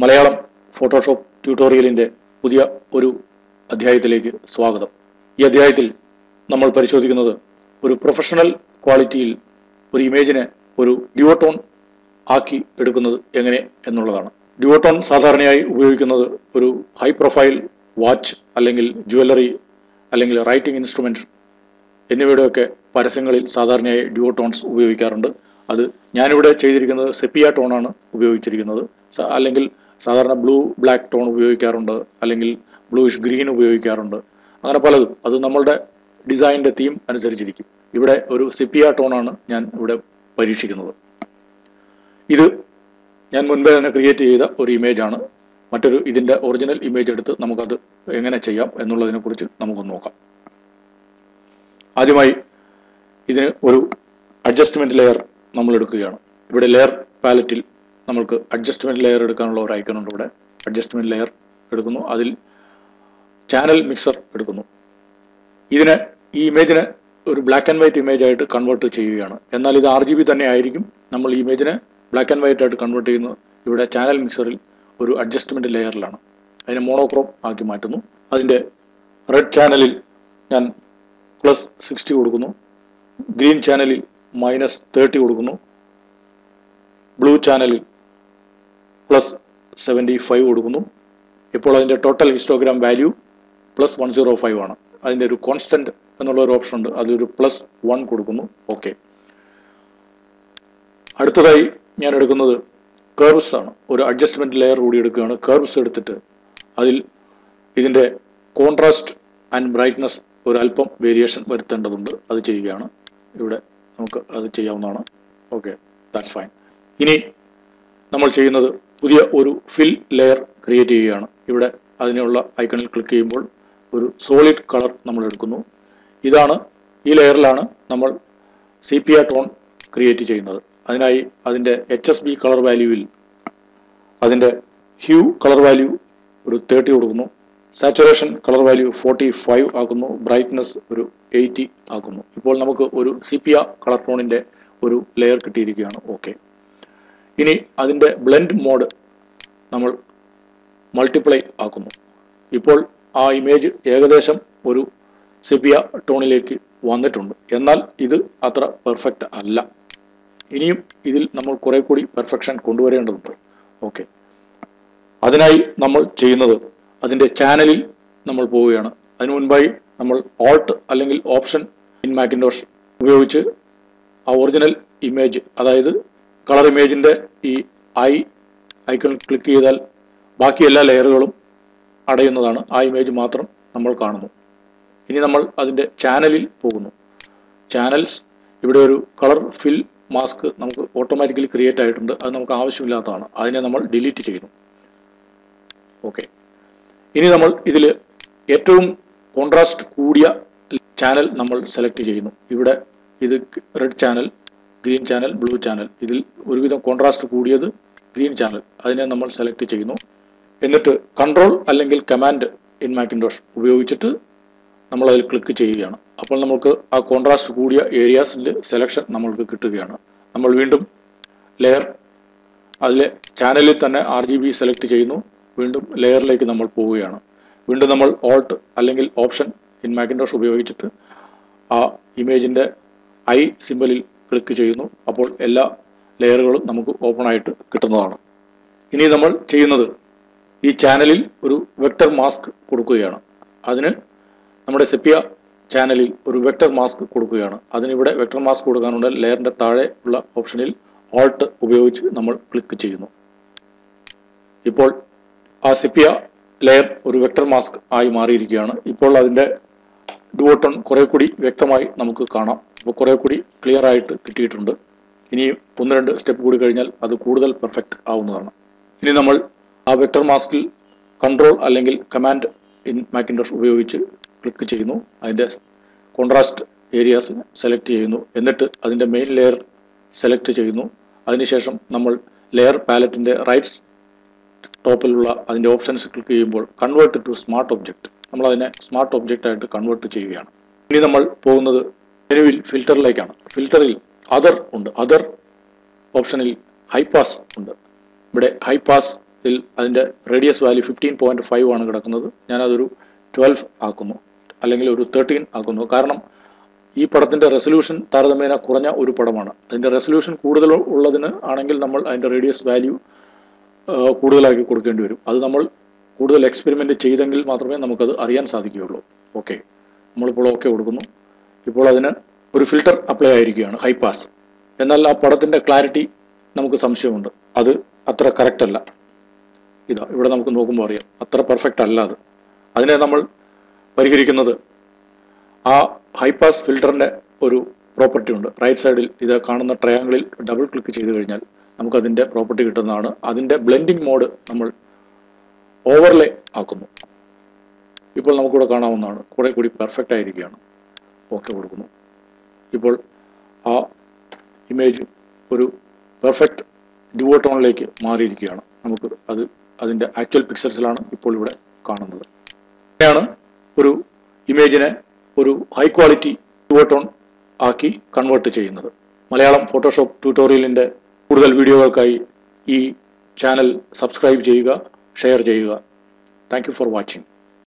Malayalam Photoshop ട്യൂട്ടോറിയലിൻ്റെ പുതിയ ഒരു അധ്യായത്തിലേക്ക് സ്വാഗതം. ഈ അധ്യായത്തിൽ നമ്മൾ പരിശോധിക്കുന്നത് ഒരു പ്രൊഫഷണൽ ക്വാളിറ്റിയിൽ ഒരു ഇമേജിനെ ഒരു ഡ്യുവോട്ടോൺ ആക്കി എടുക്കുന്നത് എങ്ങനെ എന്നുള്ളതാണ്. ഡ്യുവോട്ടോൺ സാധാരണയായി ഉപയോഗിക്കുന്നത് ഒരു ഹൈ പ്രൊഫൈൽ വാച്ച് അല്ലെങ്കിൽ ജ്വല്ലറി അല്ലെങ്കിൽ റൈറ്റിംഗ് ഇൻസ്ട്രുമെൻറ്റ് എന്നിവയുടെയൊക്കെ പരസ്യങ്ങളിൽ സാധാരണയായി ഡ്യുവോട്ടോൺസ് ഉപയോഗിക്കാറുണ്ട്. അത് ഞാനിവിടെ ചെയ്തിരിക്കുന്നത് സെപ്പിയ ടോണാണ് ഉപയോഗിച്ചിരിക്കുന്നത്. അല്ലെങ്കിൽ സാധാരണ ബ്ലൂ ബ്ലാക്ക് ടോൺ ഉപയോഗിക്കാറുണ്ട്, അല്ലെങ്കിൽ ബ്ലൂയിഷ് ഗ്രീൻ ഉപയോഗിക്കാറുണ്ട്. അങ്ങനെ പലതും അത് നമ്മളുടെ ഡിസൈനിൻ്റെ തീം അനുസരിച്ചിരിക്കും. ഇവിടെ ഒരു സെപ്പിയ ടോണാണ് ഞാൻ ഇവിടെ പരീക്ഷിക്കുന്നത്. ഇത് ഞാൻ മുൻപേ തന്നെ ക്രിയേറ്റ് ചെയ്ത ഒരു ഇമേജാണ്. ഇതിൻ്റെ ഒറിജിനൽ ഇമേജ് എടുത്ത് നമുക്കത് എങ്ങനെ ചെയ്യാം എന്നുള്ളതിനെക്കുറിച്ച് നമുക്കൊന്ന് നോക്കാം. ആദ്യമായി ഇതിന് ഒരു അഡ്ജസ്റ്റ്മെൻറ്റ് ലെയർ നമ്മൾ എടുക്കുകയാണ്. ഇവിടെ ലെയർ പാലറ്റിൽ നമ്മൾക്ക് അഡ്ജസ്റ്റ്മെൻറ്റ് ലെയർ എടുക്കാനുള്ള ഒരു ഐക്കൺ ഉണ്ട്. ഇവിടെ അഡ്ജസ്റ്റ്മെൻറ്റ് ലെയർ എടുക്കുന്നു, അതിൽ ചാനൽ മിക്സർ എടുക്കുന്നു. ഈ ഇമേജിനെ ഒരു ബ്ലാക്ക് ആൻഡ് വൈറ്റ് ഇമേജ് ആയിട്ട് കൺവേർട്ട് ചെയ്യുകയാണ്. എന്നാൽ ഇത് RGB തന്നെ ആയിരിക്കും. നമ്മൾ ഈ ഇമേജിനെ ബ്ലാക്ക് ആൻഡ് വൈറ്റ് ആയിട്ട് കൺവേർട്ട് ചെയ്യുന്നത് ഇവിടെ ചാനൽ മിക്സറിൽ ഒരു അഡ്ജസ്റ്റ്മെൻറ്റ് ലെയറിലാണ്. അതിനെ മോണോക്രോം ആക്കി മാറ്റുന്നു. അതിൻ്റെ റെഡ് ചാനലിൽ ഞാൻ +60 കൊടുക്കുന്നു, ഗ്രീൻ ചാനലിൽ -30 കൊടുക്കുന്നു, ബ്ലൂ ചാനലിൽ +75 കൊടുക്കുന്നു. ഇപ്പോൾ അതിൻ്റെ ടോട്ടൽ ഹിസ്റ്റോഗ്രാം വാല്യൂ +105 ആണ്. അതിൻ്റെ ഒരു കോൺസ്റ്റന്റ് എന്നുള്ള ഒരു ഓപ്ഷൻ ഉണ്ട്, അതിലൊരു +1 കൊടുക്കുന്നു. ഓക്കെ. അടുത്തതായി ഞാൻ എടുക്കുന്നത് കർവ്സ് ആണ്. ഒരു അഡ്ജസ്റ്റ്മെൻറ്റ് ലെയർ കൂടി എടുക്കുകയാണ്. കർവ്സ് എടുത്തിട്ട് അതിൽ ഇതിൻ്റെ കോൺട്രാസ്റ്റ് ആൻഡ് ബ്രൈറ്റ്നസ് ഒരല്പം വേരിയേഷൻ വരുത്തേണ്ടതുണ്ട്. അത് ചെയ്യുകയാണ്. ഇവിടെ നമുക്ക് അത് ചെയ്യാവുന്നതാണ്. Okay, that's fine. ഇനി നമ്മൾ ചെയ്യുന്നത് പുതിയ ഒരു ഫിൽ ലെയർ ക്രിയേറ്റ് ചെയ്യുകയാണ്. ഇവിടെ അതിനുള്ള ഐക്കണിൽ ക്ലിക്ക് ചെയ്യുമ്പോൾ ഒരു സോളിഡ് കളർ നമ്മൾ എടുക്കുന്നു. ഈ ലെയറിലാണ് നമ്മൾ സെപ്പിയ ടോൺ ക്രിയേറ്റ് ചെയ്യുന്നത്. അതിനായി അതിൻ്റെ HSB കളർ വാല്യൂവിൽ അതിൻ്റെ ഹ്യൂ കളർ വാല്യൂ ഒരു 30 കൊടുക്കുന്നു, സാച്ചുറേഷൻ കളർ വാല്യൂ 45 ആക്കുന്നു, ബ്രൈറ്റ്നസ് ഒരു 80 ആക്കുന്നു. ഇപ്പോൾ നമുക്ക് ഒരു സെപ്പിയ കളർ ടോണിൻ്റെ ഒരു ലെയർ കിട്ടിയിരിക്കുകയാണ്. ഓക്കെ. ഇനി അതിൻ്റെ ബ്ലെൻഡ് മോഡ് നമ്മൾ മൾട്ടിപ്ലൈ ആക്കുന്നു. ഇപ്പോൾ ആ ഇമേജ് ഏകദേശം ഒരു സെപ്പിയ ടോണിലേക്ക് വന്നിട്ടുണ്ട്. എന്നാൽ ഇത് അത്ര പെർഫെക്റ്റ് അല്ല. ഇനിയും ഇതിൽ നമ്മൾ കുറെ കൂടി പെർഫെക്ഷൻ കൊണ്ടുവരേണ്ടതുണ്ട്. ഓക്കെ. അതിനായി നമ്മൾ ചെയ്യുന്നത് അതിൻ്റെ ചാനലിൽ നമ്മൾ പോവുകയാണ്. അതിനു മുൻപായി നമ്മൾ ഓൾട്ട് അല്ലെങ്കിൽ ഓപ്ഷൻ ഇൻ മാക്കിൻടോഷ് ഉപയോഗിച്ച് ആ ഒറിജിനൽ ഇമേജ്, അതായത് കളർ ഇമേജിൻ്റെ ഈ ഐക്കൺ ക്ലിക്ക് ചെയ്താൽ ബാക്കി എല്ലാ ലെയറുകളും അടയുന്നതാണ്. ആ ഇമേജ് മാത്രം നമ്മൾ കാണുന്നു. ഇനി നമ്മൾ അതിൻ്റെ ചാനലിൽ പോകുന്നു. ചാനൽസ്, ഇവിടെ ഒരു കളർ ഫിൽ മാസ്ക് നമുക്ക് ഓട്ടോമാറ്റിക്കലി ക്രിയേറ്റ് ആയിട്ടുണ്ട്. അത് നമുക്ക് ആവശ്യമില്ലാത്തതാണ്. അതിനെ നമ്മൾ ഡിലീറ്റ് ചെയ്യുന്നു. ഓക്കെ. ഇനി നമ്മൾ ഇതിൽ ഏറ്റവും കോൺട്രാസ്റ്റ് കൂടിയ ചാനൽ നമ്മൾ സെലക്ട് ചെയ്യുന്നു. ഇവിടെ ഇത് red channel, green channel, blue channel. ഇതിൽ ഒരുവിധം കോൺട്രാസ്റ്റ് കൂടിയത് ഗ്രീൻ ചാനൽ. അതിനെ നമ്മൾ സെലക്ട് ചെയ്യുന്നു. എന്നിട്ട് കൺട്രോൾ അല്ലെങ്കിൽ കമാൻഡ് ഇൻ മാക്കിൻടോഷ് ഉപയോഗിച്ചിട്ട് നമ്മൾ അതിൽ ക്ലിക്ക് ചെയ്യുകയാണ്. അപ്പോൾ നമുക്ക് ആ കോൺട്രാസ്റ്റ് കൂടിയ ഏരിയാസിൻ്റെ സെലക്ഷൻ നമ്മൾക്ക് കിട്ടുകയാണ്. നമ്മൾ വീണ്ടും ലെയർ, അതിലെ ചാനലിൽ തന്നെ RGB സെലക്ട് ചെയ്യുന്നു. വീണ്ടും ലെയറിലേക്ക് നമ്മൾ പോവുകയാണ്. വീണ്ടും നമ്മൾ ഓൾട്ട് അല്ലെങ്കിൽ ഓപ്ഷൻ ഇൻ മാക്കിൻടോഷ് ഉപയോഗിച്ചിട്ട് ആ ഇമേജിൻ്റെ സിമ്പലിൽ ക്ലിക്ക് ചെയ്യുന്നു. അപ്പോൾ എല്ലാ ലെയറുകളും നമുക്ക് ഓപ്പൺ ആയിട്ട് കിട്ടുന്നതാണ്. ഇനി നമ്മൾ ചെയ്യുന്നത് ഈ ചാനലിൽ ഒരു വെക്ടർ മാസ്ക് കൊടുക്കുകയാണ്. അതിന് നമ്മുടെ സെപ്പിയ ചാനലിൽ ഒരു വെക്ടർ മാസ്ക് കൊടുക്കുകയാണ്. അതിനിവിടെ വെക്ടർ മാസ്ക് കൊടുക്കാനുണ്ട്. ലെയറിൻ്റെ താഴെ ഉള്ള ഓപ്ഷനിൽ ഓൾട്ട് ഉപയോഗിച്ച് നമ്മൾ ക്ലിക്ക് ചെയ്യുന്നു. ഇപ്പോൾ ആ സെപ്പിയ ലെയർ ഒരു വെക്ടർ മാസ്ക് ആയി മാറിയിരിക്കുകയാണ്. ഇപ്പോൾ അതിൻ്റെ ഡുവോട്ടോൺ കുറെ കൂടി വ്യക്തമായി നമുക്ക് കാണാം. അപ്പോൾ കുറെ കൂടി ക്ലിയർ ആയിട്ട് കിട്ടിയിട്ടുണ്ട്. ഇനി 1-2 സ്റ്റെപ്പ് കൂടി കഴിഞ്ഞാൽ അത് കൂടുതൽ പെർഫെക്റ്റ് ആവുന്നതാണ്. ഇനി നമ്മൾ ആ വെക്ടർ മാസ്കിൽ കൺട്രോൾ അല്ലെങ്കിൽ കമാൻഡ് ഇൻ മാക്കിൻടോഷ് ഉപയോഗിച്ച് ക്ലിക്ക് ചെയ്യുന്നു. അതിൻ്റെ കോൺട്രാസ്റ്റ് ഏരിയാസ് സെലക്ട് ചെയ്യുന്നു. എന്നിട്ട് അതിൻ്റെ മെയിൻ ലെയർ സെലക്ട് ചെയ്യുന്നു. അതിനുശേഷം നമ്മൾ ലെയർ പാലറ്റിൻ്റെ റൈറ്റ് ടോപ്പിലുള്ള അതിൻ്റെ ഓപ്ഷൻസ് ക്ലിക്ക് ചെയ്യുമ്പോൾ കൺവേർട്ട് ടു സ്മാർട്ട് ഒബ്ജക്റ്റ്, നമ്മൾ അതിനെ സ്മാർട്ട് ഒബ്ജക്റ്റ് ആയിട്ട് കൺവേർട്ട് ചെയ്യുകയാണ്. ഇനി നമ്മൾ പോകുന്നത് മെനുവിൽ ഫിൽറ്ററിലേക്കാണ്. ഫിൽറ്ററിൽ അതർ ഉണ്ട്. അതർ ഓപ്ഷനിൽ ഹൈ പാസ് ഉണ്ട്. ഇവിടെ ഹൈ പാസ് ഇതിൽ അതിൻ്റെ റേഡിയസ് വാല്യൂ 15.5 ആണ് കിടക്കുന്നത്. ഞാനതൊരു 12 ആക്കുന്നു, അല്ലെങ്കിൽ ഒരു 13 ആക്കുന്നു. കാരണം ഈ പടത്തിൻ്റെ റെസൊല്യൂഷൻ താരതമ്യേന കുറഞ്ഞ ഒരു പടമാണ്. അതിൻ്റെ റെസൊല്യൂഷൻ കൂടുതൽ ഉള്ളതിന് ആണെങ്കിൽ നമ്മൾ അതിൻ്റെ റേഡിയസ് വാല്യൂ കൂടുതലാക്കി കൊടുക്കേണ്ടി വരും. അത് നമ്മൾ കൂടുതൽ എക്സ്പെരിമെൻ്റ് ചെയ്തെങ്കിൽ മാത്രമേ നമുക്കത് അറിയാൻ സാധിക്കുകയുള്ളൂ. ഓക്കെ, നമ്മളിപ്പോൾ ഓക്കെ കൊടുക്കുന്നു. ഇപ്പോൾ അതിന് ഒരു ഫിൽറ്റർ അപ്ലൈ ആയിരിക്കുകയാണ്, ഹൈ പാസ്. എന്നാൽ ആ പടത്തിൻ്റെ ക്ലാരിറ്റി നമുക്ക് സംശയമുണ്ട്, അത് അത്ര കറക്റ്റ് അല്ല. ഇതാ ഇവിടെ നമുക്ക് നോക്കുമ്പോൾ അറിയാം, അത്ര പെർഫെക്റ്റ് അല്ല അത്. അതിനെ നമ്മൾ പരിഹരിക്കുന്നത് ആ ഹൈ പാസ് ഫിൽറ്ററിൻ്റെ ഒരു പ്രോപ്പർട്ടി ഉണ്ട്. റൈറ്റ് സൈഡിൽ ഇത് കാണുന്ന ട്രയാങ്കിളിൽ ഡബിൾ ക്ലിക്ക് ചെയ്ത് കഴിഞ്ഞാൽ നമുക്കതിൻ്റെ പ്രോപ്പർട്ടി കിട്ടുന്നതാണ്. അതിൻ്റെ ബ്ലെൻഡിങ് മോഡ് നമ്മൾ ഓവർലേ ആക്കുന്നു. ഇപ്പോൾ നമുക്കിവിടെ കാണാവുന്നതാണ്, കുറേ കൂടി പെർഫെക്റ്റ് ആയിരിക്കുകയാണ്. ഓക്കെ കൊടുക്കുന്നു. ഇപ്പോൾ ആ ഇമേജ് ഒരു പെർഫെക്റ്റ് ഡ്യുവോട്ടോണിലേക്ക് മാറിയിരിക്കുകയാണ്. നമുക്ക് അതിൻ്റെ ആക്ച്വൽ പിക്ചൽസിലാണ് ഇപ്പോൾ ഇവിടെ കാണുന്നത്. അങ്ങനെയാണ് ഒരു ഇമേജിനെ ഒരു ഹൈ ക്വാളിറ്റി ഡ്യുവോട്ടോൺ ആക്കി കൺവേർട്ട് ചെയ്യുന്നത്. മലയാളം ഫോട്ടോഷോപ്പ് ട്യൂട്ടോറിയലിൻ്റെ കൂടുതൽ വീഡിയോകൾക്കായി ഈ ചാനൽ സബ്സ്ക്രൈബ് ചെയ്യുക, ഷെയർ ചെയ്യുക. Thank you for watching.